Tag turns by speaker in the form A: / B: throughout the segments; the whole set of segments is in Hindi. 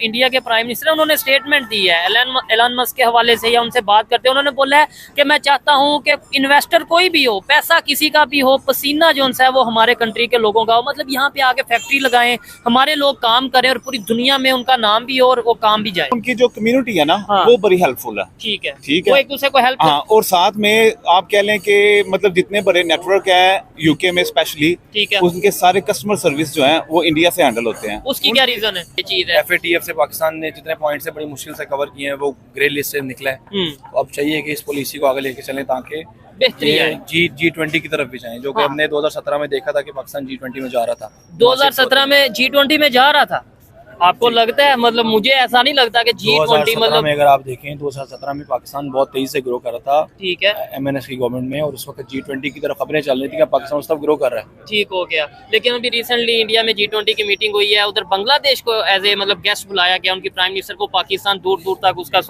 A: इंडिया के प्राइम मिनिस्टर हैं, उन्होंने स्टेटमेंट दी है एलन मस्क के हवाले से, या उनसे बात करते हैं, उन्होंने बोला है कि मैं चाहता हूं कि इन्वेस्टर कोई भी हो, पैसा किसी का भी हो, पसीना जो है वो हमारे कंट्री के लोगों का हो, मतलब यहाँ पे आके फैक्ट्री लगाएं, हमारे लोग काम करें और पूरी दुनिया में उनका नाम भी हो और वो काम भी जाए।
B: उनकी जो कम्युनिटी है ना,
A: हाँ।
B: वो बड़ी हेल्पफुल है।
A: ठीक है,
B: ठीक है,
A: वो एक दूसरे को हेल्प।
B: हाँ, और साथ में आप कह लें कि मतलब जितने बड़े नेटवर्क हैं यूके में स्पेशली,
A: ठीक है,
B: उनके सारे कस्टमर सर्विस जो है वो इंडिया से हैंडल होते हैं।
A: उसकी क्या रीजन है? ये चीज है
C: FATF से पाकिस्तान ने जितने पॉइंट से बड़ी मुश्किल से कवर किए हैं वो ग्रे लिस्ट से निकला है। तो अब चाहिए कि इस पॉलिसी को आगे लेके चलें ताकि
A: बेहतरी आए,
C: G20 की तरफ भी जाएं, जो कि हमने 2017 में देखा था कि पाकिस्तान G20 में जा रहा था।
A: 2017 में G20 में जा रहा था। आपको लगता है? मतलब मुझे ऐसा नहीं लगता कि G20 मतलब
C: में, अगर आप देखें 2017 में पाकिस्तान बहुत तेजी से ग्रो कर रहा था,
A: ठीक है,
C: MNS की गवर्नमेंट में, और उस वक्त G20 की तरफ खबरें चल रही थी कि पाकिस्तान उस तरफ ग्रो कर रहा है।
A: ठीक हो गया। लेकिन अभी रिसेंटली इंडिया में G20 की मीटिंग हुई है, उधर बांग्लादेश को एज ए मतलब गेस्ट बुलाया गया, उनकी प्राइम मिनिस्टर को, पाकिस्तान दूर दूर तक उसका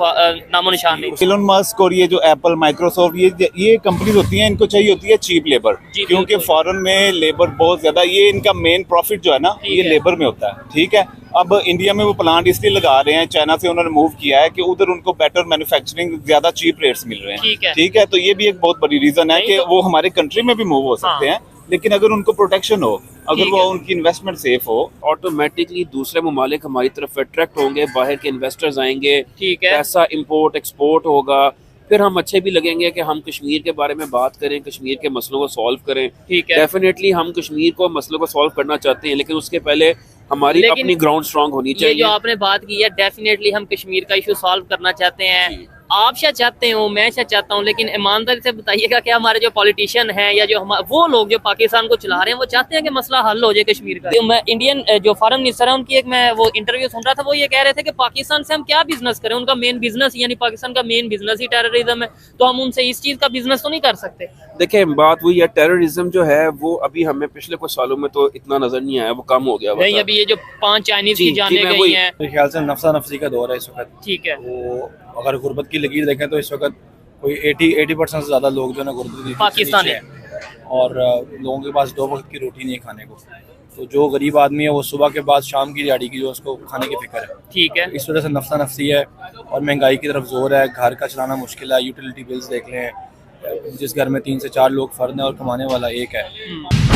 A: नामो निशान नहीं।
B: एलन मस्क और ये जो एप्पल, माइक्रोसॉफ्ट, ये कंपनीज होती हैं, इनको चाहिए होती है चीप लेबर, क्योंकि फॉरेन में लेबर बहुत ज्यादा, ये इनका मेन प्रॉफिट जो है ना ये लेबर में होता है। ठीक है, अब इंडिया में वो प्लांट इसलिए लगा रहे हैं, चाइना से उन्होंने मूव किया है कि उधर उनको बेटर मैन्युफैक्चरिंग, ज्यादा चीप रेट्स मिल रहे हैं। ठीक है, तो ये भी एक बहुत बड़ी रीजन है कि वो हमारे कंट्री में भी मूव हो सकते हैं, लेकिन अगर उनको प्रोटेक्शन हो, अगर वो उनकी इन्वेस्टमेंट सेफ हो,
D: ऑटोमेटिकली दूसरे ममालिक हमारी तरफ अट्रैक्ट होंगे, बाहर के इन्वेस्टर्स आएंगे,
A: ठीक है,
D: पैसा इंपोर्ट एक्सपोर्ट होगा, फिर हम अच्छे भी लगेंगे कि हम कश्मीर के बारे में बात करें, कश्मीर के मसलों को सॉल्व करें।
A: ठीक है,
D: डेफिनेटली हम कश्मीर को मसलों को सॉल्व करना चाहते हैं, लेकिन उसके पहले हमारी अपनी ग्राउंड स्ट्रांग होनी चाहिए।
A: ये जो आपने बात की है, डेफिनेटली हम कश्मीर का इशू सॉल्व करना चाहते हैं, आप शायद चाहते हो, मैं शायद चाहता हूँ, लेकिन ईमानदारी से बताइएगा कि हमारे जो पॉलिटिशियन हैं या जो वो लोग जो पाकिस्तान को चला रहे हैं, वो चाहते हैं कि मसला हल हो जाए कश्मीर का। तो मैं इंडियन जो फॉरेन मिनिस्टर है उनकी एक मैं वो इंटरव्यू सुन रहा था, वो ये कह रहे थे कि पाकिस्तान से हम क्या बिजनेस करें, उनका मेन बिजनेस यानी पाकिस्तान का मेन बिजनेस ही टेररिज्म है, तो हम उनसे इस चीज का बिजनेस तो नहीं कर सकते।
D: देखिए बात वही है, टेररिज्म जो है वो अभी हमें पिछले कुछ सालों में तो इतना नजर नहीं आया, वो कम हो गया।
A: नहीं, अभी ये जो 5 चाइनीज की जाने गई हैं,
C: मेरे ख्याल से नफसा नफसी का दौर है इस वक्त।
A: ठीक है,
C: वो अगर गुर्बत की लकीर देखें तो इस वक्त कोई 80% से ज्यादा लोग जो है गुर्बत की
A: पाकिस्तानी
C: है, और लोगों के पास 2 वक्त की रोटी नहीं खाने को। तो जो गरीब आदमी है वो सुबह के बाद शाम की दिहाड़ी की जो उसको खाने की फिक्र है।
A: ठीक है,
C: इस वजह से नफसा नफसी है और महंगाई की तरफ जोर है, घर का चलाना मुश्किल है, यूटिलिटी बिल्स देख लें, जिस घर में 3 से 4 लोग फर्द हैं और कमाने वाला एक है।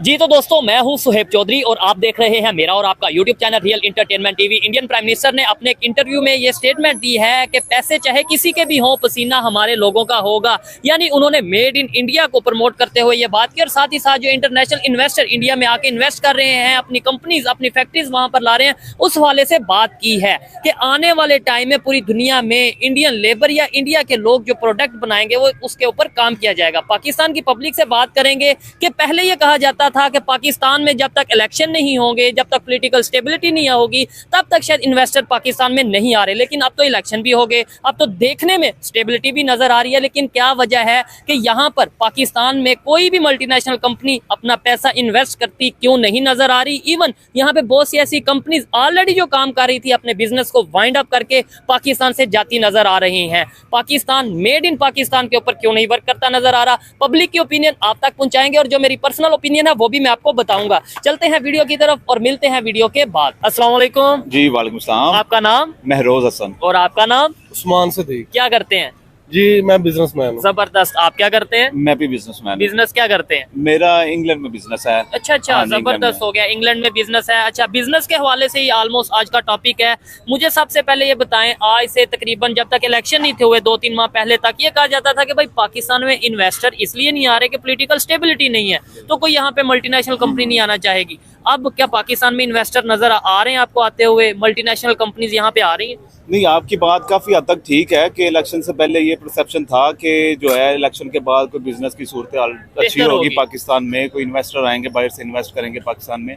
A: जी तो दोस्तों, मैं हूं सुहेब चौधरी और आप देख रहे हैं मेरा और आपका YouTube channel real entertainment TV. Indian prime minister ने अपने एक इंटरव्यू में ये स्टेटमेंट दी है कि पैसे चाहे किसी के भी हों, पसीना हमारे लोगों का होगा, यानी उन्होंने मेड इन इंडिया को प्रमोट करते हुए ये बात की, और साथ ही साथ जो इंटरनेशनल इन्वेस्टर इंडिया में आके इन्वेस्ट कर रहे हैं, अपनी कंपनीज, अपनी फैक्ट्रीज वहां पर ला रहे हैं, उस हवाले से बात की है कि आने वाले टाइम में पूरी दुनिया में इंडियन लेबर या इंडिया के लोग जो प्रोडक्ट बनाएंगे वो उसके ऊपर काम किया जाएगा। पाकिस्तान की पब्लिक से बात करेंगे कि पहले ये कहा जाता था कि पाकिस्तान में जब तक इलेक्शन नहीं होंगे, जब तक पॉलिटिकल स्टेबिलिटी नहीं होगी, तब तक शायद इन्वेस्टर पाकिस्तान में नहीं आ रहे, लेकिन अब तो इलेक्शन भी हो गए, अब तो देखने में स्टेबिलिटी भी नजर आ रही है। लेकिन क्या वजह है कि यहाँ पर पाकिस्तान में कोई भी मल्टीनेशनल कंपनी अपना पैसा इन्वेस्ट करती क्यों नहीं नजर आ रही? इवन यहाँ पे बहुत सी ऐसी कंपनीज ऑलरेडी जो काम कर रही थी अपने बिजनेस को वाइंड अप करके पाकिस्तान से जाती नजर आ रही हैं। पाकिस्तान मेड इन पाकिस्तान के ऊपर क्यों नहीं वर्क करता नजर आ रहा? पब्लिक की ओपिनियन आप तक पहुंचाएंगे और जो मेरी पर्सनल ओपिनियन है वो भी मैं आपको बताऊंगा। चलते हैं वीडियो की तरफ और मिलते हैं वीडियो के बाद। अस्सलाम वालेकुम।
B: जी वालेकुम सलाम।
A: आपका नाम?
B: महरोज हसन।
A: और आपका नाम?
E: उस्मान सदीक।
A: क्या करते हैं?
E: जी मैं बिजनेसमैन हूँ।
A: जबरदस्त। आप क्या करते हैं?
B: मैं भी बिजनेसमैन।
A: बिजनेस क्या करते हैं?
B: मेरा इंग्लैंड में बिजनेस है।
A: अच्छा, जबरदस्त हो गया, इंग्लैंड में बिजनेस है। अच्छा, बिजनेस के हवाले से ही ऑलमोस्ट आज का टॉपिक है। मुझे सबसे पहले ये बताएं, आज से तकरीबन जब तक इलेक्शन नहीं थे हुए 2-3 माह पहले तक ये कहा जाता था कि भाई पाकिस्तान में इन्वेस्टर इसलिए नहीं आ रहे कि पॉलिटिकल स्टेबिलिटी नहीं है, तो कोई यहाँ पे मल्टीनेशनल कंपनी नहीं आना चाहेगी। अब क्या पाकिस्तान में इन्वेस्टर नजर आ रहे हैं आपको आते हुए? मल्टीनेशनल कंपनीज यहाँ पे आ रही हैं?
B: नहीं, आपकी बात काफी हद तक ठीक है कि इलेक्शन से पहले ये परसेप्शन था कि जो है इलेक्शन के बाद कोई बिजनेस की सूरत अच्छी होगी पाकिस्तान में, कोई इन्वेस्टर आएंगे बाहर से इन्वेस्ट करेंगे पाकिस्तान में।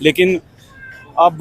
B: लेकिन अब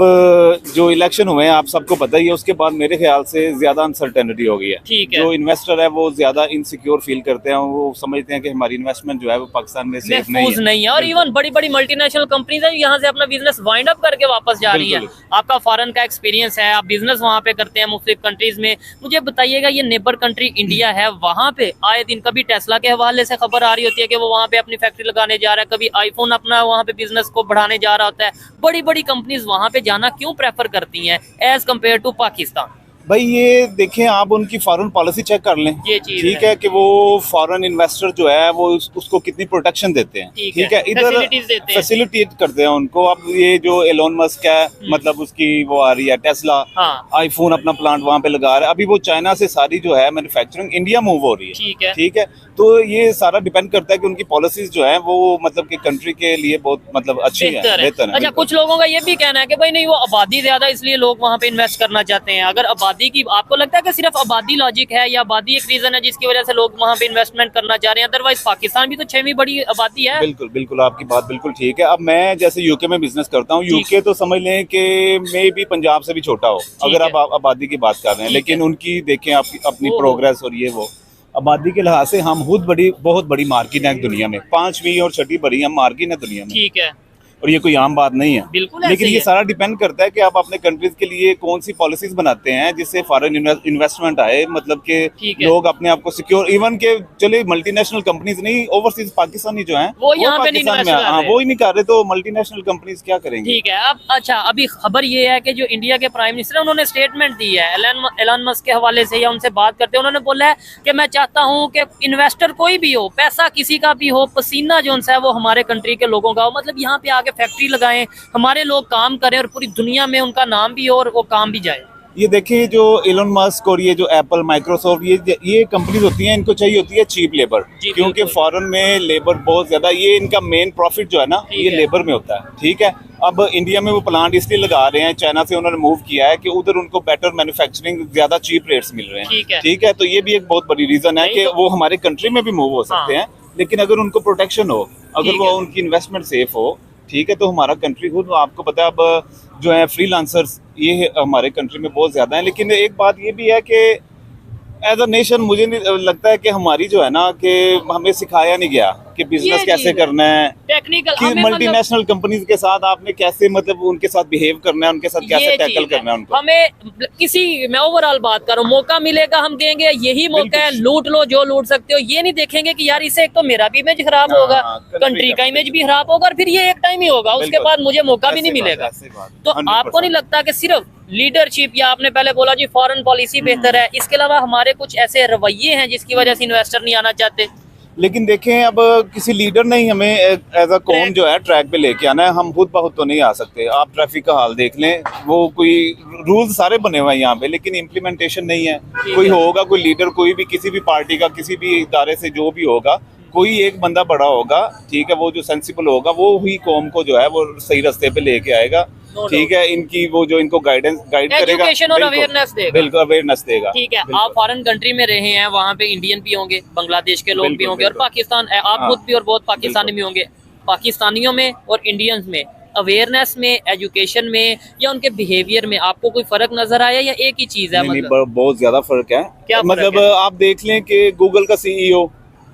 B: जो इलेक्शन हुए हैं आप सबको पता ही है, उसके बाद मेरे ख्याल से ज्यादा अनसर्टेनिटी हो गई है।
A: ठीक है।
B: जो इन्वेस्टर है वो ज्यादा इनसिक्योर फील करते हैं, वो समझते हैं कि हमारी इन्वेस्टमेंट जो है वो पाकिस्तान में सेफ
A: महफूज नहीं है। और इवन बड़ी बड़ी मल्टीनेशनल कंपनीज है यहाँ से अपना बिजनेस वाइंड अप करके वापस जा रही है। आपका फॉरेन का एक्सपीरियंस है, आप बिजनेस वहाँ पे करते हैं मुख्तलिफ कंट्रीज में, मुझे बताइएगा ये नेबर कंट्री इंडिया है, वहाँ पे आए दिन कभी टेस्ला के हवाले से खबर आ रही होती है कि वो वहाँ पे अपनी फैक्ट्री लगाने जा रहा है, कभी आईफोन अपना वहाँ पे बिजनेस को बढ़ाने जा रहा होता है। बड़ी बड़ी कंपनीज वहाँ पे जाना क्यों प्रेफर करती हैं एज कम्पेयर टू पाकिस्तान?
B: भाई ये देखें, आप उनकी फॉरेन पॉलिसी चेक कर लें।
A: ये चीज
B: ठीक है कि वो फॉरेन इन्वेस्टर जो है वो उसको कितनी प्रोटेक्शन देते हैं। ठीक है, इधर फैसिलिटेट करते हैं उनको। अब ये जो एलोन मस्क है, मतलब उसकी वो आ रही है टेस्ला, आईफोन अपना प्लांट वहाँ पे लगा रहा है। अभी वो चाइना से सारी जो है मैन्युफैक्चरिंग इंडिया मूव हो रही है। ठीक है, तो ये सारा डिपेंड करता है कि उनकी पॉलिसीज जो है वो मतलब कि कंट्री के लिए बहुत मतलब अच्छी है, बेहतर है।
A: अच्छा, कुछ लोगों का ये भी कहना है कि भाई नहीं वो आबादी ज्यादा इसलिए लोग वहाँ पे इन्वेस्ट करना चाहते हैं। अगर आबादी की, आपको लगता है कि सिर्फ आबादी लॉजिक है या आबादी एक रीजन है जिसकी वजह से लोग वहाँ पे इन्वेस्टमेंट करना चाह रहे हैं? अदरवाइज पाकिस्तान भी तो 6वीं बड़ी आबादी है।
B: बिल्कुल बिल्कुल, आपकी बात बिल्कुल ठीक है। अब मैं जैसे यूके में बिजनेस करता हूँ, यूके तो समझ लें कि मे भी पंजाब से भी छोटा हो अगर आप आबादी की बात कर रहे हैं, लेकिन उनकी देखें आपकी अपनी प्रोग्रेस और ये वो आबादी के लिहाज से हम खुद बहुत बड़ी मार्केट है दुनिया में, 5वीं और 6ठी बड़ी हम मार्केट है दुनिया में।
A: ठीक है,
B: और ये कोई आम बात नहीं है।
A: बिल्कुल,
B: लेकिन ये सारा डिपेंड करता है कि आप अपने कंट्रीज के लिए कौन सी पॉलिसीज बनाते हैं जिससे फॉरेन इन्वेस्टमेंट आए, मतलब कि लोग अपने आप को सिक्योर, इवन के चले मल्टीनेशनल कंपनीज नहीं, ओवरसीज पाकिस्तानी जो हैं
A: वो यहाँ पे नहीं,
B: हाँ वो ही नहीं कर रहे, तो मल्टीनेशनल कंपनीज क्या करेंगे?
A: ठीक है। अब अच्छा, अभी खबर ये है कि जो इंडिया के प्राइम मिनिस्टर है उन्होंने स्टेटमेंट दी है एलन मस्क के हवाले से, या उनसे बात करते हैं, उन्होंने बोला है कि मैं चाहता हूँ कि इन्वेस्टर कोई भी हो, पैसा किसी का भी हो, पसीना जो है वो हमारे कंट्री के लोगों का हो, मतलब यहाँ पे आके फैक्ट्री लगाएं, हमारे लोग काम करें और पूरी दुनिया में उनका नाम भी हो और वो काम भी जाए।
B: ये देखिए, जो एलन मस्क और ये जो एप्पल, माइक्रोसॉफ्ट, ये कंपनीज होती हैं, इनको चाहिए होती है चीप लेबर, क्योंकि फॉरेन में लेबर बहुत ज्यादा, ये इनका मेन प्रॉफिट जो है ना ये लेबर में होता है। ठीक है, अब इंडिया में वो प्लांट इसलिए लगा रहे हैं, चाइना से उन्होंने मूव किया है कि उधर उनको बेटर मैन्युफैक्चरिंग, ज्यादा चीप रेट्स मिल रहे हैं। ठीक है, तो ये भी एक बहुत बड़ी रीजन है कि वो हमारे कंट्री में भी मूव हो सकते हैं, लेकिन अगर उनको प्रोटेक्शन हो, अगर वो उनकी इन्वेस्टमेंट सेफ हो, ठीक है, तो हमारा कंट्री खुद, आपको पता है अब जो है फ्रीलांसर्स ये हमारे कंट्री में बहुत ज्यादा है। लेकिन एक बात ये भी है कि एज अ नेशन मुझे नहीं लगता है कि हमारी जो है ना कि हमें सिखाया नहीं गया कि बिजनेस कैसे करना है,
A: टेक्निकल
B: कि मल्टीनेशनल कंपनीज के साथ आपने कैसे मतलब उनके साथ बिहेव करना है, उनके साथ कैसे टैकल करना है उनको।
A: हमें किसी, मैं ओवरऑल बात कर रहा हूँ, मौका मिलेगा हम देंगे, यही मौका है, लूट लो जो लूट सकते हो। ये नहीं देखेंगे कि यार इसे एक तो मेरा भी इमेज खराब होगा, कंट्री का इमेज भी खराब होगा, और फिर ये एक टाइम ही होगा, उसके बाद मुझे मौका भी नहीं मिलेगा। तो आपको नहीं लगता कि सिर्फ लीडरशिप, या आपने पहले बोला जी फॉरेन पॉलिसी बेहतर है, इसके अलावा हमारे कुछ ऐसे रवैये हैं जिसकी वजह से इन्वेस्टर नहीं आना चाहते?
B: लेकिन देखें, अब किसी लीडर ने ही हमें एज अ कौम जो है ट्रैक पे लेके आना है, हम खुद बहुत तो नहीं आ सकते। आप ट्रैफिक का हाल देख लें, वो कोई रूल्स सारे बने हुए हैं यहाँ पे, लेकिन इम्प्लीमेंटेशन नहीं है। कोई होगा, कोई लीडर, कोई भी किसी भी पार्टी का, किसी भी इदारे से जो भी होगा, कोई एक बंदा बड़ा होगा, ठीक है, वो जो सेंसिबल होगा वो ही कौम को जो है वो सही रास्ते पे लेके आएगा। ठीक है, इनकी वो जो इनको गाइड करेगा,
A: एजुकेशन और अवेयरनेस देगा,
B: बिल्कुल अवेयरनेस देगा।
A: ठीक है, आप फॉरेन कंट्री में रहे हैं, वहाँ पे इंडियन भी होंगे, बांग्लादेश के लोग भी होंगे, और पाकिस्तान, आप खुद भी और बहुत पाकिस्तानी भी होंगे। पाकिस्तानियों में और इंडियंस में अवेयरनेस में, एजुकेशन में, या उनके बिहेवियर में आपको कोई फर्क नजर आया, या एक ही चीज है?
B: मतलब बहुत ज्यादा फर्क है।
A: क्या
B: मतलब आप देख लें कि गूगल का सीईओ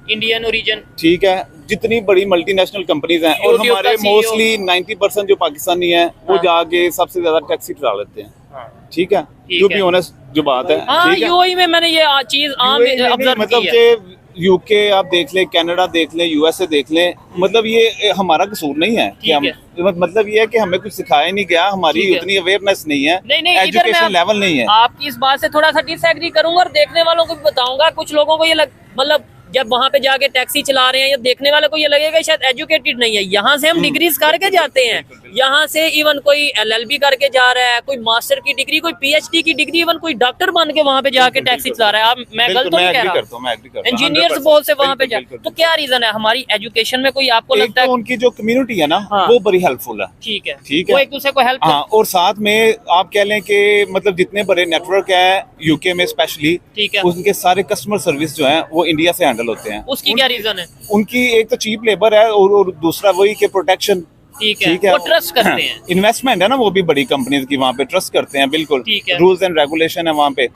A: इंडियन ओरिजिन, ठीक
B: है, जितनी बड़ी मल्टीनेशनल कंपनीज हैं, और हमारे मोस्टली 90% जो पाकिस्तानी हैं वो जाके सबसे ज्यादा टैक्सी चला लेते हैं। ठीक है, जो भी ऑनेस्ट जो बात है।
A: यूएई में मैंने ये चीज आम ऑब्जर्व
B: मतलब कि यूके आप देख लें, कनाडा देख लें, यूएसए देख लें, मतलब ये हमारा कसूर नहीं है कि हम, मतलब ये है कि हमें कुछ सिखाया नहीं गया, हमारी उतनी अवेयरनेस नहीं है, एजुकेशन लेवल नहीं है।
A: आपकी इस बात से थोड़ा सा डिसएग्री करूंगा, और देखने वालों को भी बताऊंगा। कुछ लोगों को ये मतलब जब वहाँ पे जाके टैक्सी चला रहे हैं, या देखने वाले को ये लगेगा शायद एजुकेटेड नहीं है। यहाँ से हम डिग्रीज करके जाते हैं, यहाँ से इवन कोई LLB करके जा रहा है, कोई मास्टर की डिग्री, कोई PhD की डिग्री, इवन कोई डॉक्टर बन के वहाँ पे जाके टैक्सी चला रहा है। आप, मैं गलत तो नहीं कह रहा, इंजीनियर्स बहुत से वहाँ पे जाते, तो क्या रीजन है? हमारी एजुकेशन में कोई आपको लगता है?
B: उनकी जो कम्युनिटी है ना वो बड़ी हेल्पफुल है।
A: ठीक है,
B: ठीक है,
A: वो एक दूसरे को हेल्प,
B: और साथ में आप कह लें कि मतलब जितने बड़े नेटवर्क है यूके में स्पेशली,
A: ठीक है,
B: उनके सारे कस्टमर सर्विस जो है वो इंडिया से हैंडल होते हैं।
A: उसकी क्या रीजन है?
B: उनकी एक तो चीप लेबर है, और दूसरा वही कि प्रोटेक्शन,
A: ठीक है, वो ट्रस्ट करते हैं।
B: इन्वेस्टमेंट है ना, वो भी बड़ी कंपनीज की, वहाँ पे ट्रस्ट करते हैं बिल्कुल।
A: ठीक है।
B: रूल्स एंड रेगुलेशन है वहाँ पे।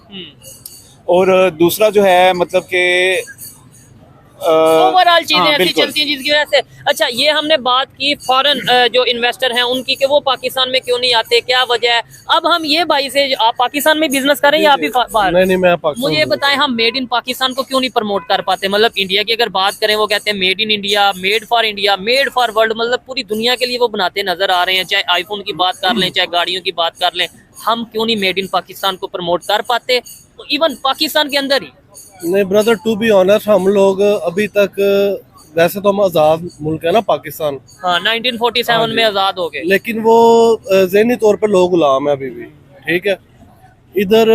B: और दूसरा जो है मतलब कि
A: ओवरऑल चीजें
B: हाँ,
A: ऐसी
B: बिल्कुल।
A: चलती हैं जिसकी वजह से। अच्छा, ये हमने बात की फॉरेन जो इन्वेस्टर हैं उनकी, कि वो पाकिस्तान में क्यों नहीं आते, क्या वजह है। अब हम ये भाई से, आप पाकिस्तान में बिजनेस करें या आप भी बाहर?
E: नहीं मैं पाकिस्तान
A: मुझे ये बताएं, हम मेड इन पाकिस्तान को क्यों नहीं प्रमोट कर पाते? मतलब इंडिया की अगर बात करें, वो कहते हैं made in India, made for world, मतलब पूरी दुनिया के लिए वो बनाते नजर आ रहे हैं। चाहे आईफोन की बात कर लें, चाहे गाड़ियों की बात कर लें, हम क्यों नहीं मेड इन पाकिस्तान को प्रमोट कर पाते, इवन पाकिस्तान के अंदर ही?
E: नहीं ब्रदर, टू बी ऑनेस्ट हम लोग अभी तक, वैसे तो हम आज़ाद मुल्क है ना पाकिस्तान।
A: हाँ, 1947 में आजाद हो गए,
E: लेकिन वो ज़हनी तौर पे लोग गुलाम है अभी भी। ठीक है, इधर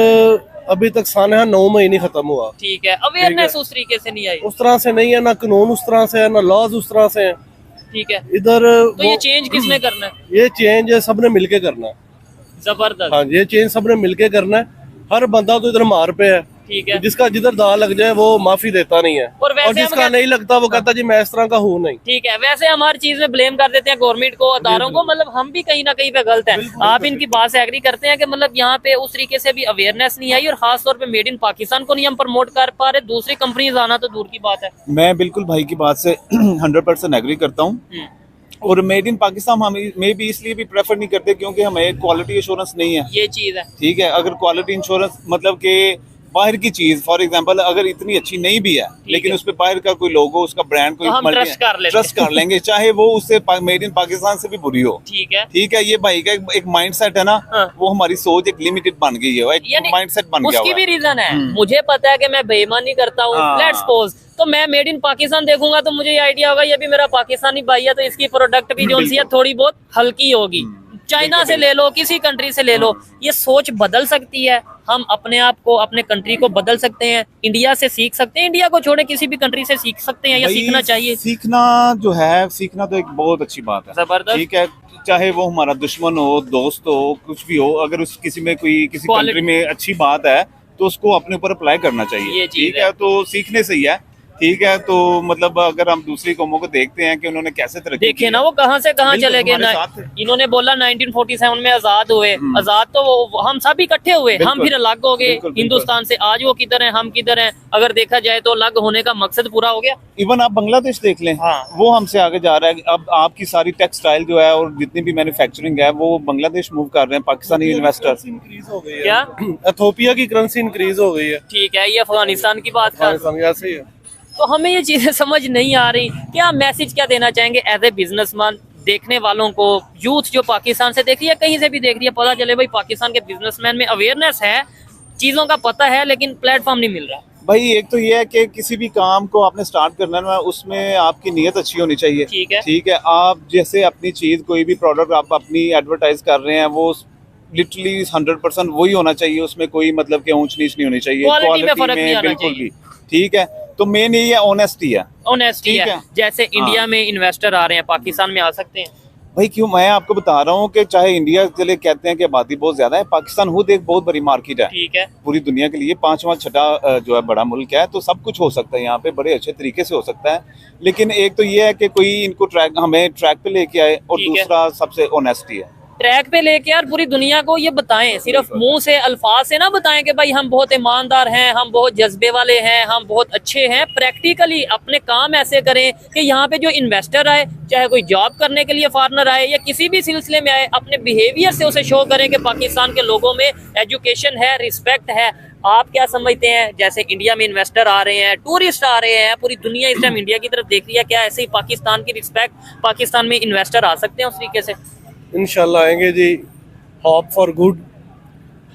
E: अभी तक सानहा 9 महीने खत्म हुआ।
A: ठीक है, अवेयरनेस उस तरीके से नहीं आई।
E: उस तरह से नहीं है, ना कानून उस तरह से है, ना लॉज उस तरह से है।
A: ठीक है,
E: इधर
A: तो ये चेंज किसने करना है?
E: ये चेंज सबने मिलके करना है।
A: जबरदस्त।
E: हाँ, ये चेंज सबने मिलके करना है। हर बंदा तो इधर मार पे है।
A: ठीक है,
E: जिसका जिधर दाल लग जाए वो माफी देता नहीं है,
A: और वैसे
E: और जिसका
A: हम
E: नहीं लगता वो कहता जी मैं इस तरह का हूँ नहीं।
A: ठीक है, वैसे हम हर चीज में ब्लेम कर देते हैं गवर्नमेंट को, अदारों को, मतलब हम भी कहीं ना कहीं पे गलत है। आप इनकी बात से एग्री करते हैं कि मतलब यहाँ पे उस तरीके से भी अवेयरनेस नहीं आई, और खास तौर पे मेड इन पाकिस्तान को नहीं हम प्रमोट कर पा रहे, दूसरी कंपनीज आना तो दूर की बात है।
B: मैं बिल्कुल भाई की बात से 100% एग्री करता हूँ। और मेड इन पाकिस्तान हम में भी इसलिए भी प्रेफर नहीं करते क्योंकि हमें क्वालिटी इंश्योरेंस नहीं है।
A: ये चीज है।
B: ठीक है, अगर क्वालिटी इंश्योरेंस मतलब कि बाहर की चीज, फॉर एग्जांपल अगर इतनी अच्छी नहीं भी है लेकिन उस पे बाहर का कोई लोगो, उसका ब्रांड, कोई
A: तो हम ट्रस्ट कर
B: लेंगे, चाहे वो उससे मेड इन पाकिस्तान से भी बुरी हो।
A: ठीक है,
B: ठीक है, ये भाई का एक माइंडसेट है ना।
A: हाँ।
B: वो हमारी सोच एक लिमिटेड बन गई है, एक माइंडसेट बन गया
A: उसकी भी रीजन है। मुझे पता है कि मैं बेईमानी करता हूँ,
B: हाँ।
A: लेट्स सपोज, तो मैं मेड इन पाकिस्तान देखूंगा तो मुझे ये आइडिया होगा ये भी मेरा पाकिस्तानी भाई है, तो इसकी प्रोडक्ट भी जो है थोड़ी बहुत हल्की होगी। चाइना से ले लो, किसी कंट्री से ले लो, ये सोच बदल सकती है। हम अपने आप को, अपने कंट्री को बदल सकते हैं, इंडिया से सीख सकते हैं, इंडिया को छोड़े किसी भी कंट्री से सीख सकते हैं, या सीखना चाहिए।
B: सीखना जो है, सीखना तो एक बहुत अच्छी बात है।
A: जबरदस्त।
B: ठीक है, चाहे वो हमारा दुश्मन हो, दोस्त हो, कुछ भी हो, अगर उस किसी में कोई किसी कंट्री में अच्छी बात है तो उसको अपने ऊपर अप्लाई करना चाहिए। ठीक है, तो सीखने से ही है। ठीक है, तो मतलब अगर हम दूसरी कौमों को देखते हैं कि उन्होंने कैसे तरक्की
A: देखिए ना, वो कहाँ से कहाँ चले गए। इन्होंने बोला 1947 में आजाद हुए, आजाद तो वो हम सब इकट्ठे हुए, हम फिर अलग हो गए हिंदुस्तान से। आज वो किधर हैं, हम किधर हैं? अगर देखा जाए तो अलग होने का मकसद पूरा हो गया।
B: इवन आप बांग्लादेश देख लें, वो हमसे आगे जा रहा है। अब आपकी सारी टेक्सटाइल जो है और जितनी भी मैन्युफैक्चरिंग है वो बांग्लादेश मूव कर रहे हैं, पाकिस्तानी इन्वेस्टर्स।
E: इंक्रीज हो गई है
A: क्या?
E: इथोपिया की करेंसी इंक्रीज हो गई है।
A: ठीक है, ये अफगानिस्तान की बात कर।
E: पाकिस्तान ऐसे ही है।
A: तो हमें ये चीजें समझ नहीं आ रही। क्या मैसेज क्या देना चाहेंगे एज ए बिजनेसमैन देखने वालों को, यूथ जो पाकिस्तान से देख रही है, कहीं से भी देख रही है, पता चले भाई पाकिस्तान के बिजनेसमैन में अवेयरनेस है, चीजों का पता है, लेकिन प्लेटफॉर्म नहीं मिल रहा।
B: भाई एक तो ये है कि किसी भी काम को आपने स्टार्ट करना है, उसमें आपकी नीयत अच्छी होनी चाहिए।
A: ठीक है।
B: ठीक है, आप जैसे अपनी चीज, कोई भी प्रोडक्ट आप अपनी एडवर्टाइज कर रहे हैं, वो लिटरली 100% वही होना चाहिए, उसमें कोई मतलब कि ऊंच नीच नहीं होनी चाहिए,
A: क्वालिटी में फर्क नहीं आना
B: बिल्कुल
A: चाहिए।
B: भी। ठीक है, तो मेन यही है, ऑनेस्टी है।
A: ऑनेस्टी है। जैसे इंडिया में इन्वेस्टर आ रहे हैं, पाकिस्तान में आ सकते हैं
B: भाई? क्यों, मैं आपको बता रहा हूँ कि चाहे इंडिया के लिए कहते हैं कि आबादी बहुत ज्यादा है, पाकिस्तान खुद एक बहुत बड़ी मार्केट है।
A: ठीक है,
B: पूरी दुनिया के लिए 5वां छठा जो है बड़ा मुल्क है, तो सब कुछ हो सकता है यहाँ पे, बड़े अच्छे तरीके से हो सकता है। लेकिन एक तो ये है कि कोई इनको हमें ट्रैक पे लेके आए, और दूसरा सबसे ऑनेस्टी है।
A: ट्रैक पे लेके यार पूरी दुनिया को ये बताएं, सिर्फ मुंह से अल्फाज से ना बताएं कि भाई हम बहुत ईमानदार हैं, हम बहुत जज्बे वाले हैं, हम बहुत अच्छे हैं। प्रैक्टिकली अपने काम ऐसे करें कि यहाँ पे जो इन्वेस्टर आए, चाहे कोई जॉब करने के लिए फॉरेनर आए या किसी भी सिलसिले में आए, अपने बिहेवियर से उसे शो करें कि पाकिस्तान के लोगों में एजुकेशन है, रिस्पेक्ट है। आप क्या समझते हैं, जैसे इंडिया में इन्वेस्टर आ रहे हैं, टूरिस्ट आ रहे हैं, पूरी दुनिया इस टाइम इंडिया की तरफ देख रही है, क्या ऐसे ही पाकिस्तान की रिस्पेक्ट, पाकिस्तान में इन्वेस्टर आ सकते हैं उस तरीके से?
E: इंशाल्लाह आएंगे जी, होप फॉर गुड।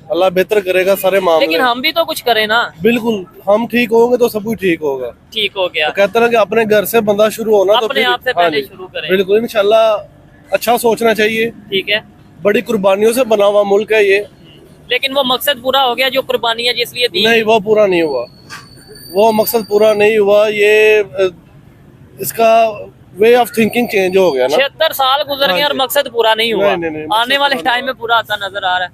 E: अल्लाह बेहतर करेगा सारे मामले।
A: लेकिन हम भी तो कुछ करें ना।
E: बिल्कुल, हम ठीक होंगे तो सब कुछ ठीक होगा।
A: ठीक हो गया।
E: तो कहते हैं कि अपने घर से बंदा शुरू होना, तो
A: अपने आप से पहले शुरू करें।
E: बिल्कुल, इंशाल्लाह अच्छा सोचना चाहिए।
A: ठीक है,
E: बड़ी कुर्बानियों से बना हुआ मुल्क है ये।
A: लेकिन वो मकसद पूरा हो गया जो कुर्बानियां जिसलिए दी?
E: नहीं, वो पूरा नहीं हुआ, वो मकसद पूरा नहीं हुआ। ये इसका वे ऑफ थिंकिंग चेंज हो गया ना।
A: 76 साल गुजर गए और मकसद पूरा नहीं हुआ।
E: नहीं,
A: आने वाले टाइम में पूरा आता नजर आ रहा है।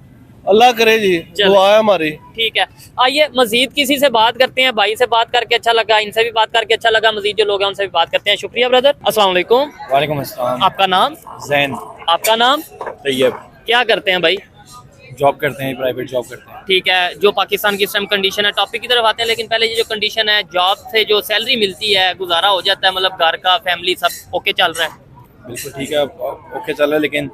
E: अल्लाह करे जी,
A: चलो।
E: दुआ है हमारी।
A: ठीक है, आइए मजीद किसी से बात करते हैं। भाई से बात करके अच्छा लगा, इनसे भी बात करके अच्छा लगा, मजीद जो लोग हैं उनसे भी बात करते हैं। शुक्रिया ब्रदर। अस्सलाम वालेकुम।
C: वालेकुम अस्सलाम।
A: आपका नाम?
C: जैन।
A: आपका नाम?
C: तैयब।
A: क्या करते हैं भाई?
C: जॉब करते हैं, प्राइवेट जॉब करते हैं।
A: ठीक है, जो पाकिस्तान की इस टाइम कंडीशन है, टॉपिक की तरफ आते हैं, लेकिन पहले ये जो कंडीशन है, जॉब से जो सैलरी मिलती है गुजारा हो जाता है, मतलब घर का फैमिली सब ओके चल रहा है?
C: बिल्कुल ठीक है, ओके चल रहा है, लेकिन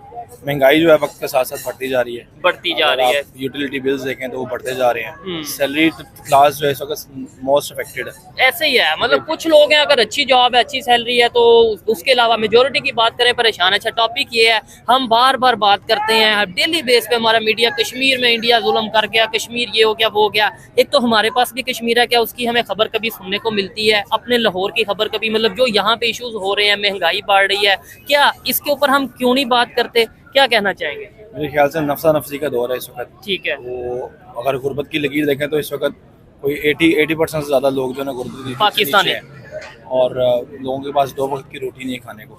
C: महंगाई जो है वक्त के साथ साथ बढ़ती जा रही है।
A: बढ़ती जा रही है।
C: यूटिलिटी बिल्स देखें तो वो बढ़ते जा रहे
A: हम्म।
C: हैं। सैलरी क्लास जो है इस वक्त मोस्ट अफेक्टेड है।
A: ऐसे ही है, मतलब कुछ लोग हैं अगर अच्छी जॉब है, अच्छी सैलरी है, तो उसके अलावा मेजोरिटी की बात करें परेशान है। अच्छा, टॉपिक ये है, हम बार बार बात करते हैं डेली बेस पे, हमारा मीडिया कश्मीर में इंडिया जुल्म कर गया, कश्मीर ये हो गया वो हो गया। एक तो हमारे पास भी कश्मीर है, क्या उसकी हमें खबर कभी सुनने को मिलती है? अपने लाहौर की खबर कभी, मतलब जो यहाँ पे इश्यूज हो रहे हैं, महंगाई बढ़ रही है, क्या इसके ऊपर हम क्यों नहीं बात करते? क्या कहना चाहेंगे?
C: मेरे ख्याल से नफसा नफसी का दौर है इस वक्त।
A: ठीक है।
C: वो अगर गुर्बत की लकीर देखें तो इस वक्त कोई 80% से ज़्यादा लोग जो है ना गुर्बत की
A: पाकिस्तानी
C: नीचे हैं, और लोगों के पास 2 वक्त की रोटी नहीं है खाने को।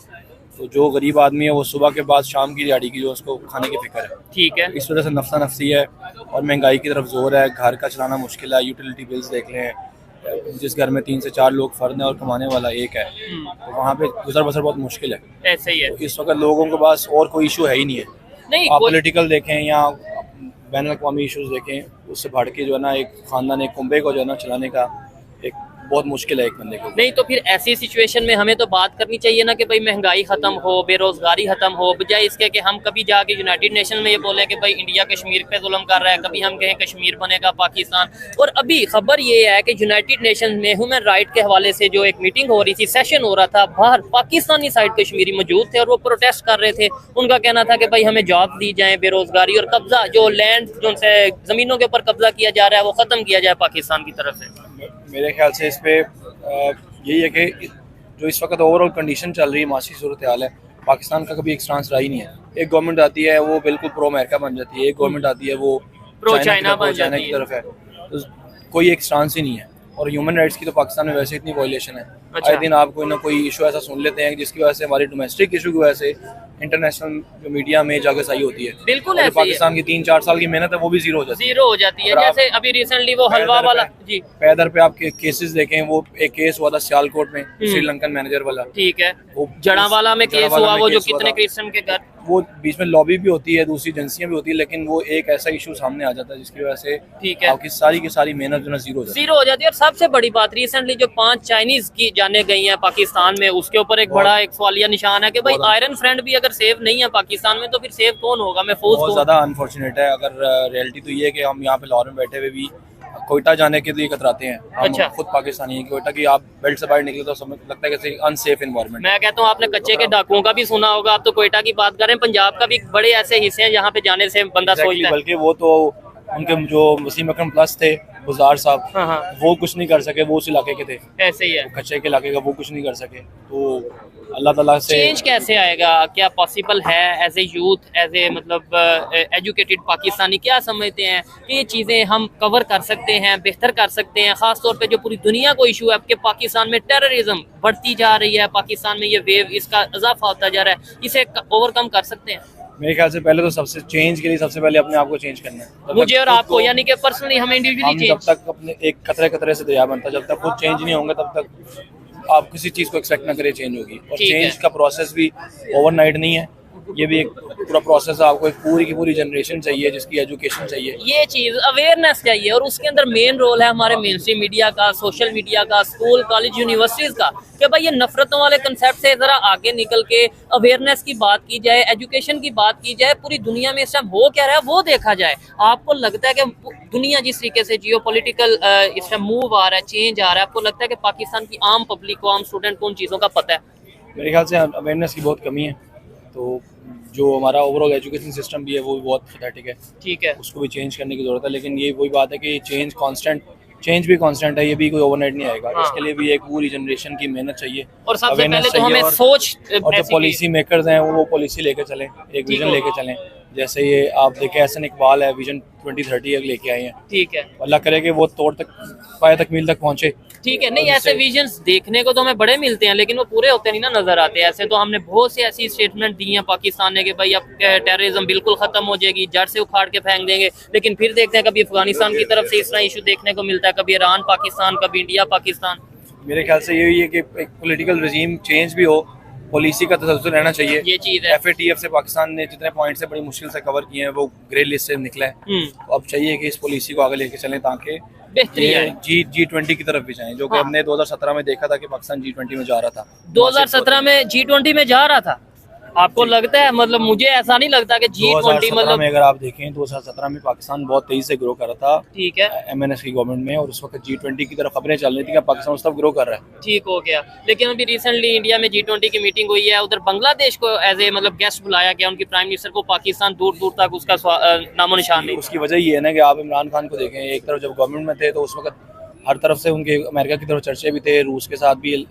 C: तो जो गरीब आदमी है वो सुबह के बाद शाम की दिहाड़ी की जो उसको खाने की फिक्र है।
A: ठीक है।
C: इस वजह से नफसा नफसी है और महंगाई की तरफ जोर है। घर का चलाना मुश्किल है, यूटिलिटी बिल्स देख लें, जिस घर में 3 से 4 लोग फर्द हैं और कमाने वाला एक है, तो वहाँ पे गुजर बसर बहुत मुश्किल है।
A: ऐसे ही है।
C: तो इस वक्त लोगों के पास और कोई इशू है ही नहीं है।
A: नहीं,
C: आप
A: कोई-
C: पॉलिटिकल देखें या बैन अवी इशूज़ देखें, उससे बढ़ के जो है ना एक ख़ानदान, एक कुंबे को जो है ना चलाने का एक बहुत मुश्किल है एक बंदे को।
A: नहीं तो फिर ऐसी सिचुएशन में हमें तो बात करनी चाहिए ना कि भाई महंगाई खत्म हो, बेरोजगारी खत्म हो, बजाय इसके कि हम कभी जाके यूनाइटेड नेशन में ये बोले कि भाई इंडिया कश्मीर पे जुल्म कर रहा है, कभी हम कहें कश्मीर बनेगा पाकिस्तान। और अभी खबर ये है कि यूनाइटेड नेशन में ह्यूमन राइट के हवाले से जो एक मीटिंग हो रही थी, सेशन हो रहा था, बाहर पाकिस्तानी साइड कश्मीरी मौजूद थे और वो प्रोटेस्ट कर रहे थे। उनका कहना था कि भाई हमें जॉब दी जाए, बेरोजगारी और कब्जा, जो लैंड जो उनसे ज़मीनों के ऊपर कब्जा किया जा रहा है वो ख़त्म किया जाए पाकिस्तान की तरफ से।
C: मेरे ख्याल से इस पे यही है कि जो इस वक्त ओवरऑल कंडीशन चल रही है, माशी सूरत हाल है, पाकिस्तान का कभी एक स्टांस रहा ही नहीं है। एक गवर्नमेंट आती है वो बिल्कुल प्रो अमेरिका बन जाती है, एक गवर्नमेंट आती है वो
A: प्रो
C: चाइना
A: चाइना बन
C: चाइना
A: जाती
C: की
A: है।
C: तरफ है। तो कोई एक स्टांस ही नहीं है। और ह्यूमन राइट्स की तो पाकिस्तान में वैसे इतनी वायलेशन है।
A: अच्छा।
C: आए दिन आप कोई ना कोई इशू ऐसा सुन लेते हैं जिसकी वजह से हमारी डोमेस्टिक इशू की वजह से इंटरनेशनल जो मीडिया में जाके सही होती है।
A: बिल्कुल
C: और जो
A: ऐसे ही है।
C: पाकिस्तान की 3-4 साल की मेहनत है वो भी जीरो हो जाती है।
A: जीरो हो जाती है।
C: और आप
A: जैसे अभी रिसेंटली वो हलवा
C: पैदर
A: वाला
C: पे-
A: जी,
C: पैदर पे आपके केसेस देखें, वो एक केस हुआ था सियालकोट में, श्रीलंकन मैनेजर वाला।
A: ठीक है,
C: वो
A: जड़ावाला में केस
C: जड़ावाला
A: हुआ,
C: में
A: वो जो
C: केस हुआ
A: कितने
C: था।
A: क्रिश्चियन के घर,
C: वो बीच में लॉबी भी होती है, दूसरी एजेंसियां भी होती है, लेकिन वो एक ऐसा इशू सामने आ जाता है जिसकी वजह से
A: ठीक है,
C: आपकी सारी की सारी मेहनत जो है जीरो हो जाती है।
A: जीरो हो जाती है। और सबसे बड़ी बात रिसेंटली जो 5 चाइनीज की जाने गई हैं पाकिस्तान में, उसके ऊपर एक बड़ा एक सवालिया निशान है कि भाई आयरन फ्रेंड भी अगर सेफ नहीं है पाकिस्तान में तो फिर सेफ कौन होगा, महफूज
C: बहुत
A: कौन?
C: ज्यादा अनफॉर्चुनेट है। अगर रियलिटी तो ये है कि हम यहाँ पे लाहौर में बैठे हुए भी कोयटा जाने के लिए कतराते हैं। हम
A: अच्छा।
C: खुद पाकिस्तानी हैं। कोयटा की आप बेल्ट से बाहर निकले तो समझ लगता है कि अनसेफ इन्वायरमेंट।
A: मैं कहता हूँ आपने कच्चे के डाकुओं का भी सुना होगा, आप तो कोयटा की बात करें, पंजाब का भी बड़े ऐसे हिस्से हैं जहाँ पे जाने से बंदा सोचता है।
C: बल्कि वो तो उनके जो वसीम अकरम प्लस थे गुजार साहब,
A: हाँ हाँ,
C: वो कुछ नहीं कर सके, वो उस इलाके के थे,
A: ऐसे ही है।
C: कच्चे के इलाके का, वो कुछ नहीं कर सके। तो अल्लाह ताला से
A: चेंज कैसे आएगा? क्या पॉसिबल है as a youth, as a मतलब एजुकेटेड पाकिस्तानी, क्या समझते हैं कि ये चीज़ें हम कवर कर सकते हैं, बेहतर कर सकते हैं? ख़ास तौर पे जो पूरी दुनिया को इशू है कि पाकिस्तान में टेररिज्म बढ़ती जा रही है, पाकिस्तान में ये वेव, इसका इजाफा होता जा रहा है, इसे ओवरकम कर सकते हैं?
C: मेरे ख्याल से पहले तो सबसे चेंज के लिए सबसे पहले अपने आप को चेंज करना है। जब
A: मुझे
C: तक
A: और
C: खुद
A: आपको,
C: को-
A: यानी कि पर्सनली हमें इंडिविजुअली
C: हम जब
A: चेंज।
C: तक अपने एक खतरे खतरे से दरिया बनता है, जब तक खुद चेंज नहीं होंगे तब तक आप किसी चीज़ को एक्सपेक्ट ना करें चेंज होगी। और
A: ठीक है।
C: चेंज का प्रोसेस भी ओवरनाइट नहीं है, ये भी एक पूरा प्रोसेस है। आपको एक पूरी की पूरी जनरेशन चाहिए जिसकी एजुकेशन चाहिए।
A: ये चीज़ अवेयरनेस चाहिए और उसके अंदर मेन रोल है हमारे मेन स्ट्रीम मीडिया का, सोशल मीडिया का, स्कूल कॉलेज यूनिवर्सिटीज़ का, कि भाई ये नफरतों वाले कंसेप्ट से ज़रा आगे निकल के अवेयरनेस की बात की जाए, एजुकेशन की बात की जाए, पूरी दुनिया में इस टाइम हो क्या रहा है वो देखा जाए। आपको लगता है कि दुनिया जिस तरीके से जियो पोलिटिकल इस टाइम मूव आ रहा है, चेंज आ रहा है, आपको लगता है कि पाकिस्तान की आम पब्लिक को, आम स्टूडेंट को उन चीज़ों का पता है?
C: मेरे ख्याल से अवेयरनेस की बहुत कमी है। तो जो हमारा ओवरऑल एजुकेशन सिस्टम भी है वो भी बहुत पैथेटिक है,
A: ठीक है,
C: उसको भी चेंज करने की ज़रूरत है। लेकिन ये वही बात है कि चेंज भी कांस्टेंट है, ये भी कोई ओवरनाइट नहीं आएगा।
A: हाँ।
C: इसके लिए भी एक पूरी जनरेशन की मेहनत चाहिए
A: और सबसे
C: awareness
A: पहले तो
C: चाहिए
A: हमें
C: और-
A: सोच
C: और जो
A: ऐसी
C: पॉलिसी मेकर्स हैं वो पॉलिसी लेके चलें, एक विजन
A: बिल्कुल।
C: लेके चलें जैसे ये आप देखें एहसन इकबाल है, विजन 2030 लेके आए हैं।
A: ठीक है,
C: अल्लाह करे कि वो तोड़ तक पाए तकमील तक पहुंचे।
A: ठीक है। नहीं, ऐसे विजन्स देखने को तो हमें बड़े मिलते हैं, लेकिन वो पूरे होते नहीं ना नजर आते। ऐसे तो हमने बहुत सी ऐसी स्टेटमेंट दी हैं पाकिस्तान ने कि भाई अब टेररिज्म बिल्कुल खत्म हो जाएगी, जड़ से उखाड़ के फेंक देंगे, लेकिन फिर देखते हैं कभी अफगानिस्तान की तरफ से इस तरह इशू देखने को मिलता है, कभी ईरान पाकिस्तान, कभी इंडिया पाकिस्तान।
C: मेरे ख्याल से यही है कि एक पॉलिटिकल रजीम चेंज भी हो, पॉलिसी का तसल्सल रहना चाहिए।
A: ये चीज है।
C: FATF से पाकिस्तान ने जितने पॉइंट से बड़ी मुश्किल से कवर किए हैं वो ग्रे लिस्ट से निकला है। तो अब चाहिए कि इस पॉलिसी को आगे लेके चलें ताकि
A: बेहतरी
C: ये
A: आए।
C: G20 की तरफ भी जाएं, जो कि
A: हाँ।
C: हमने 2017 में देखा था कि पाकिस्तान G20 में जा रहा था।
A: 2017 में G20 में जा रहा था। आपको लगता है? मतलब मुझे ऐसा नहीं लगता कि G20
C: 2017
A: मतलब।
C: में अगर आप देखें 2017 में पाकिस्तान बहुत तेजी से ग्रो कर रहा था,
A: ठीक है,
C: MNS की गवर्नमेंट में, और उस वक्त G20 की तरफ खबरें चल रही थी कि पाकिस्तान उस तरफ ग्रो कर रहा है।
A: ठीक हो गया। लेकिन अभी रिसेंटली इंडिया में G20 की मीटिंग हुई है, उधर बांग्लादेश को एज ए मतलब गेस्ट बुलाया गया, उनकी प्राइम मिनिस्टर को। पाकिस्तान दूर दूर तक उसका नामो निशान नहीं।
C: उसकी वजह ये है ना कि आप इमरान खान को देखें, एक तरफ जब गवर्नमेंट में थे तो उस वक्त हर तरफ से उनके अमेरिका की तरफ चर्चे भी थे, रूस के साथ भी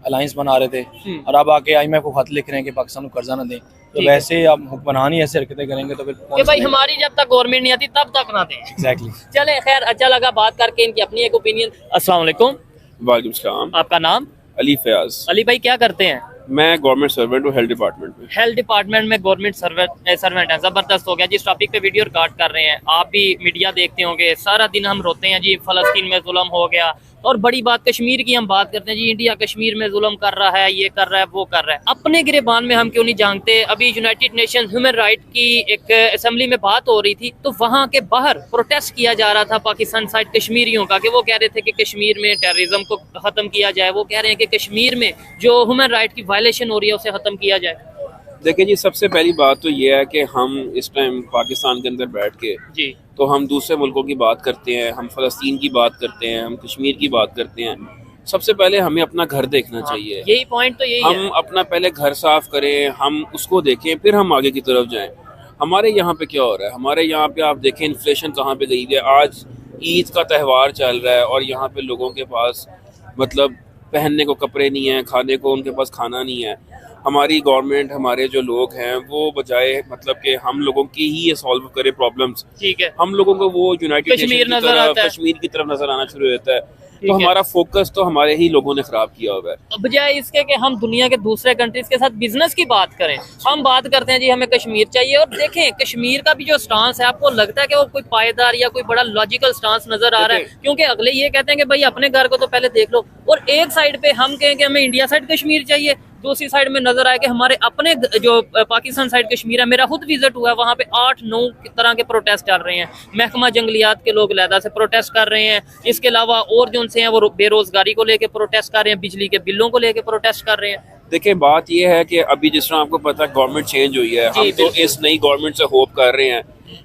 C: अलायंस बना रहे थे, और अब आके IMF को खत लिख रहे हैं कि पाकिस्तान को कर्जा न दें। तो वैसे आप हुक्मरान ही ऐसे हरकतें करेंगे तो फिर
A: कि भाई हमारी जब तक गवर्नमेंट नहीं आती तब तक ना दें।
C: एग्जैक्टली।
A: चले, खैर, अच्छा लगा बात करके, इनकी अपनी एक ओपिनियन। अस्सलाम वालेकुम,
D: वालेकुम सलाम।
A: आपका नाम?
D: अली फयाज।
A: अली भाई, क्या करते हैं?
D: मैं गवर्नमेंट सर्वेंट हूँ हेल्थ डिपार्टमेंट में।
A: हेल्थ डिपार्टमेंट में गवर्नमेंट सर्वेंट है। जबरदस्त हो गया। जिस टॉपिक पे वीडियो रिकॉर्ड कर रहे हैं, आप भी मीडिया देखते होंगे, सारा दिन हम रोते हैं जी फलस्तीन में जुल्म हो गया, और बड़ी बात कश्मीर की हम बात करते हैं जी इंडिया कश्मीर में जुल्म कर रहा है, ये कर रहा है, वो कर रहा है। अपने गिरेबान में हम क्यों नहीं झांकते? अभी यूनाइटेड नेशन ह्यूमन राइट की एक असेंबली में बात हो रही थी, तो वहाँ के बाहर प्रोटेस्ट किया जा रहा था पाकिस्तान साइड कश्मीरियों का, कि वो कह रहे थे कि कश्मीर में टेररिज्म को खत्म किया जाए। वो कह रहे हैं कि कश्मीर में जो ह्यूमन राइट की वायलेशन हो रही है उसे खत्म किया जाए।
D: देखिए जी, सबसे पहली बात तो ये है कि हम इस टाइम पाकिस्तान के अंदर बैठ के
A: जी
D: तो हम दूसरे मुल्कों की बात करते हैं, हम फ़लस्तीन की बात करते हैं, हम कश्मीर की बात करते हैं। सबसे पहले हमें अपना घर देखना चाहिए।
A: यही पॉइंट तो यही
D: हम
A: है।
D: अपना पहले घर साफ करें, हम उसको देखें, फिर हम आगे की तरफ जाएं। हमारे यहाँ पे क्या हो रहा है? हमारे यहाँ पे आप देखें इन्फ्लेशन कहाँ पे गई है। आज ईद का त्यौहार चल रहा है और यहाँ पे लोगों के पास मतलब पहनने को कपड़े नहीं हैं, खाने को उनके पास खाना नहीं है। हमारी गवर्नमेंट, हमारे जो लोग हैं, वो बजाय मतलब कि हम लोगों की ही ये सॉल्व करे प्रॉब्लम्स,
A: ठीक है,
D: हम लोगों को वो यूनाइटेड
A: कश्मीर
D: नेशन की
A: नजर आता
D: तरफ,
A: है।
D: कश्मीर की तरफ नजर आना शुरू होता है।
A: ठीक
D: तो
A: है।
D: हमारा फोकस तो हमारे ही लोगों ने खराब किया हुआ है।
A: बजाय इसके कि हम दुनिया के दूसरे कंट्रीज के साथ बिजनेस की बात करें, हम बात करते हैं जी हमें कश्मीर चाहिए। और देखें कश्मीर का भी जो स्टांस है, आपको लगता है कि वो कोई पायदार या कोई बड़ा लॉजिकल स्टांस नजर आ रहा है? क्योंकि अगले ये कहते हैं कि भाई अपने घर को तो पहले देख लो, और एक साइड पे हम कहें कि हमें इंडिया साइड कश्मीर चाहिए, दूसरी साइड में नजर आए कि हमारे अपने जो पाकिस्तान साइड कश्मीर है, मेरा खुद विजिट हुआ है, वहाँ पे 8-9 तरह के प्रोटेस्ट चल रहे हैं। महकमा जंगलियात के लोग लहदा से प्रोटेस्ट कर रहे हैं, इसके अलावा और जो उनसे हैं वो बेरोजगारी को लेके प्रोटेस्ट कर रहे हैं, बिजली के बिलों को लेके प्रोटेस्ट कर रहे हैं।
D: देखिए बात यह है कि अभी जिस तरह आपको पता है गवर्नमेंट चेंज हुई है, हम तो इस नई गवर्नमेंट से होप कर रहे हैं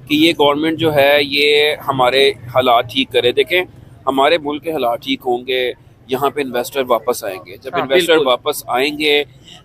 D: कि ये गवर्नमेंट जो है ये हमारे हालात ठीक करे। देखें हमारे मुल्क के हालात ठीक होंगे, यहाँ पे इन्वेस्टर वापस आएंगे। जब इन्वेस्टर वापस आएंगे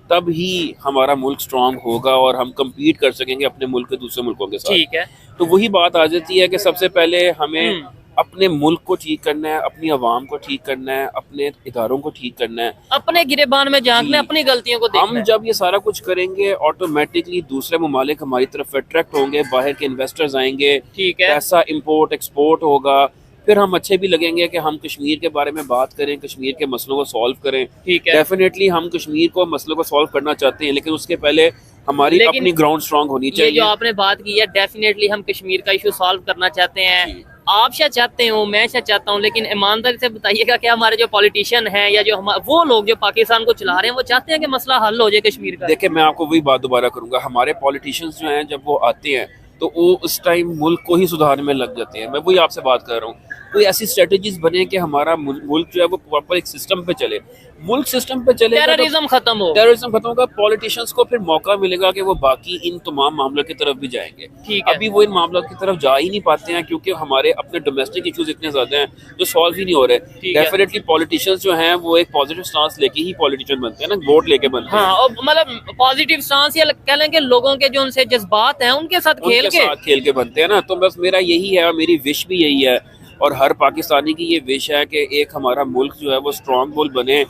D: तब ही हमारा मुल्क स्ट्रांग होगा और हम कम्पीट कर सकेंगे अपने मुल्क के दूसरे मुल्कों के साथ।
A: ठीक है,
D: तो वही बात आ जाती है कि सबसे पहले हमें अपने मुल्क को ठीक करना है, अपनी आवाम को ठीक करना है, अपने इदारों को ठीक करना है,
A: अपने गिरेबान में झांकना है, अपनी गलतियों को देखना
D: हम
A: है।
D: जब ये सारा कुछ करेंगे ऑटोमेटिकली दूसरे ममालिक हमारी तरफ अट्रैक्ट होंगे, बाहर के इन्वेस्टर्स आएंगे,
A: ठीक है,
D: पैसा इंपोर्ट एक्सपोर्ट होगा, फिर हम अच्छे भी लगेंगे कि हम कश्मीर के बारे में बात करें, कश्मीर के मसलों को सॉल्व करें।
A: ठीक है,
D: डेफिनेटली हम कश्मीर को मसलों को सॉल्व करना चाहते हैं, लेकिन उसके पहले हमारी अपनी ग्राउंड स्ट्रांग होनी
A: ये
D: चाहिए।
A: जो आपने बात की है, डेफिनेटली हम कश्मीर का इशू सॉल्व करना चाहते हैं। आप शायद चाहते हो, मैं शायद चाहता हूँ, लेकिन ईमानदारी से बताइएगा कि हमारे जो पॉलिटिशियन हैं या जो वो लोग जो पाकिस्तान को चला रहे हैं, वो चाहते हैं कि मसला हल हो जाए कश्मीर का?
D: देखिए मैं आपको वही बात दोबारा करूंगा, हमारे पॉलिटिशियंस जो हैं जब वो आते हैं तो वो उस टाइम मुल्क को ही सुधारने में लग जाते हैं। मैं वही आपसे बात कर रहा हूँ, कोई ऐसी स्ट्रेटजीज बने कि हमारा मुल्क जो है वो प्रॉपर एक सिस्टम पे चले। मुल्क सिस्टम पे चले,
A: टेररिज्म खत्म हो,
D: टेररिज्म खत्म होगा, पॉलिटिशियंस को फिर मौका मिलेगा कि वो बाकी इन तमाम मामलों की तरफ भी जाएंगे।
A: ठीक है,
D: अभी वो इन मामलों की तरफ जा ही नहीं पाते हैं क्योंकि हमारे अपने डोमेस्टिक इश्यूज इतने ज्यादा हैं जो सॉल्व ही नहीं हो रहे। डेफिनेटली पॉलिटिशियंस जो हैं वो एक पॉजिटिव स्टांस लेके ही पॉलिटिशियन बनते हैं ना, वोट लेके बनते हैं।
A: हाँ, और मतलब पॉजिटिव स्टांस या कह लें कि लोगों के जो उनसे जज्बात हैं उनके साथ खेल के
D: बनते हैं ना। तो बस मेरा यही है और मेरी विश भी यही है और हर पाकिस्तानी की ये विश है कि एक हमारा मुल्क जो है वो स्ट्रांग होल्ड बने,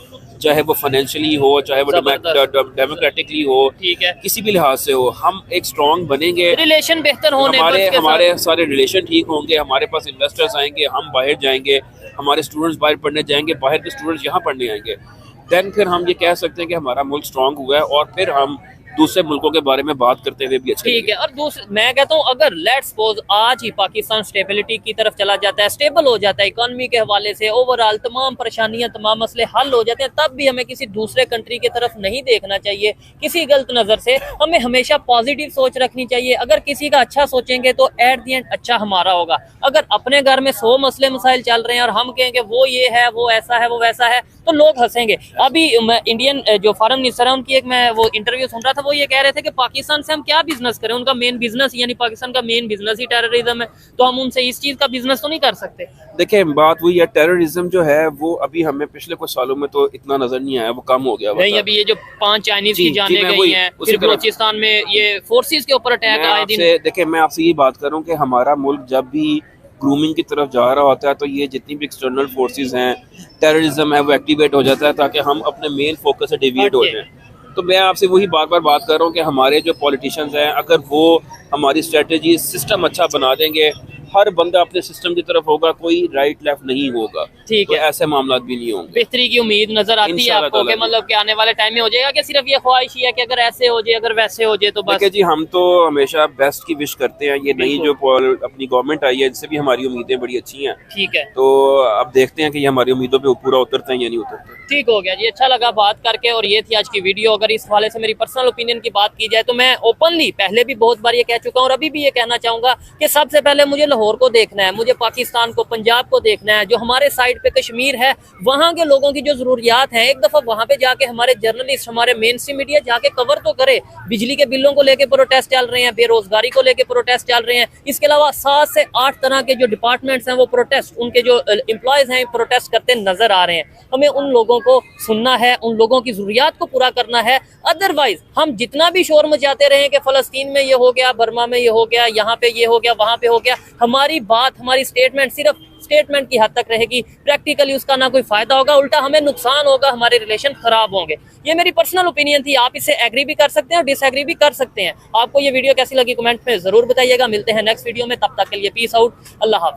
D: चाहे वो फाइनेंशियली हो, चाहे वो डेमोक्रेटिकली हो,
A: ठीक है,
D: किसी भी लिहाज से हो, हम एक स्ट्रॉन्ग बनेंगे,
A: रिलेशन बेहतर होने पर उसके
D: हमारे
A: साथ-
D: सारे रिलेशन ठीक होंगे, हमारे पास इन्वेस्टर्स आएंगे, हम बाहर जाएंगे, हमारे स्टूडेंट्स बाहर पढ़ने जाएंगे, बाहर के स्टूडेंट्स यहाँ पढ़ने आएंगे, देन फिर हम ये कह सकते हैं कि हमारा मुल्क स्ट्रांग हुआ है और फिर हम दूसरे मुल्कों के बारे में बात करते हुए भी अच्छा
A: ठीक है। और दूसरे मैं कहता हूँ अगर लेट्स सपोज आज ही पाकिस्तान स्टेबिलिटी की तरफ चला जाता है, स्टेबल हो जाता है इकोनॉमी के हवाले से, ओवरऑल तमाम परेशानियां तमाम मसले हल हो जाते हैं, तब भी हमें किसी दूसरे कंट्री की तरफ नहीं देखना चाहिए किसी गलत नज़र से। हमें हमेशा पॉजिटिव सोच रखनी चाहिए। अगर किसी का अच्छा सोचेंगे तो एट दी एंड अच्छा हमारा होगा। अगर अपने घर में 100 मसले मसाइल चल रहे हैं और हम कहेंगे वो ये है, वो ऐसा है, वो वैसा है, तो लोग हंसेंगे। अभी इंडियन जो फॉरेन मिनिस्टर है उनकी एक मैं वो इंटरव्यू सुन रहा था, वो ये कह रहे थे कि पाकिस्तान से हम क्या बिजनेस करें, उनका मेन बिजनेस यानी पाकिस्तान का मेन बिजनेस ही टेररिज्म है, तो हम उनसे इस चीज का बिजनेस तो नहीं कर सकते।
D: देखिए बात वही है, टेररिज्म जो है वो अभी हमें पिछले कुछ सालों में तो इतना नजर नहीं आया, वो कम हो गया।
A: नहीं, अभी ये जो 5 चाइनीज की जाने
D: मैं
A: गई
D: वही
A: हैं,
D: उसी
A: फिर
D: तरफ-
A: बलूचिस्तान में ये फोर्सेस के ऊपर अटैक आए दिन।
D: देखिए मैं आपसे ये बात कर रहा हूँ कि हमारा मुल्क जब भी ग्रूमिंग की तरफ जा रहा होता है तो ये जितनी भी एक्सटर्नल फोर्सेस हैं, टेररिज्म है, वो एक्टिवेट हो जाता है ताकि हम अपने मेन फोकस से डेविएट हो जाएं। तो मैं आपसे वही बार बार बात कर रहा हूँ कि हमारे जो पॉलिटिशियंस हैं, अगर वो हमारी स्ट्रेटजी सिस्टम अच्छा बना देंगे, हर बंदा अपने सिस्टम की तरफ होगा, कोई राइट लेफ्ट नहीं होगा,
A: ठीक
D: तो
A: है,
D: ऐसे मामला भी नहीं होंगे।
A: बेहतरी की उम्मीद नजर आती है
D: इंशाल्लाह
A: आपको कि
D: ताला।
A: मतलब कि आने वाले टाइम में हो जाएगा कि सिर्फ ये ख्वाहिश ही है कि अगर ऐसे हो जाए, अगर वैसे हो जाए तो बस?
D: देखिए जी, हम तो हमेशा बेस्ट की विश करते हैं। ये नई जो अपनी गवर्नमेंट आई है, इससे भी हमारी उम्मीदें बड़ी अच्छी हैं।
A: ठीक है,
D: तो अब देखते हैं कि ये हमारी उम्मीदों पे पूरा उतरते हैं या नहीं उतरते।
A: ठीक हो गया जी, अच्छा लगा बात करके। और ये थी आज की वीडियो। अगर इस हवाले से मेरी पर्सनल ओपिनियन की बात की जाए तो मैं ओपनली पहले भी बहुत बार ये कह चुका हूँ और अभी भी ये कहना चाहूंगा कि सबसे पहले मुझे लाहौर को देखना है, मुझे पाकिस्तान को, पंजाब को देखना है। जो हमारे साइड पे कश्मीर है, वहाँ के लोगों की जो जरूरियात हैं, एक दफा वहाँ पे जाके हमारे जर्नलिस्ट, हमारे मेन स्ट्रीम मीडिया जाके कवर तो करे। बिजली के बिलों को लेके प्रोटेस्ट चल रहे हैं, बेरोजगारी को लेके प्रोटेस्ट चल रहे हैं, इसके अलावा 7 से 8 तरह के जो डिपार्टमेंट्स हैं वो प्रोटेस्ट, उनके जो एम्प्लॉयज हैं प्रोटेस्ट करते नजर आ रहे हैं। हमें उन लोगों को सुनना है, उन लोगों की जरूरियात को पूरा करना है। अदरवाइज हम जितना भी शोर मचाते रहे कि फलस्तीन में ये हो गया, बर्मा में ये हो गया, यहाँ पे ये हो गया, वहां पे हो गया, हमारी बात, हमारी स्टेटमेंट सिर्फ स्टेटमेंट की हद तक रहेगी। प्रैक्टिकली उसका ना कोई फायदा होगा, उल्टा हमें नुकसान होगा, हमारे रिलेशन खराब होंगे। ये मेरी पर्सनल ओपिनियन थी, आप इससे एग्री भी कर सकते हैं और डिसएग्री भी कर सकते हैं। आपको ये वीडियो कैसी लगी कमेंट में जरूर बताइएगा। मिलते हैं नेक्स्ट वीडियो में, तब तक के लिए पीस आउट, अल्लाह हाफ़िज़।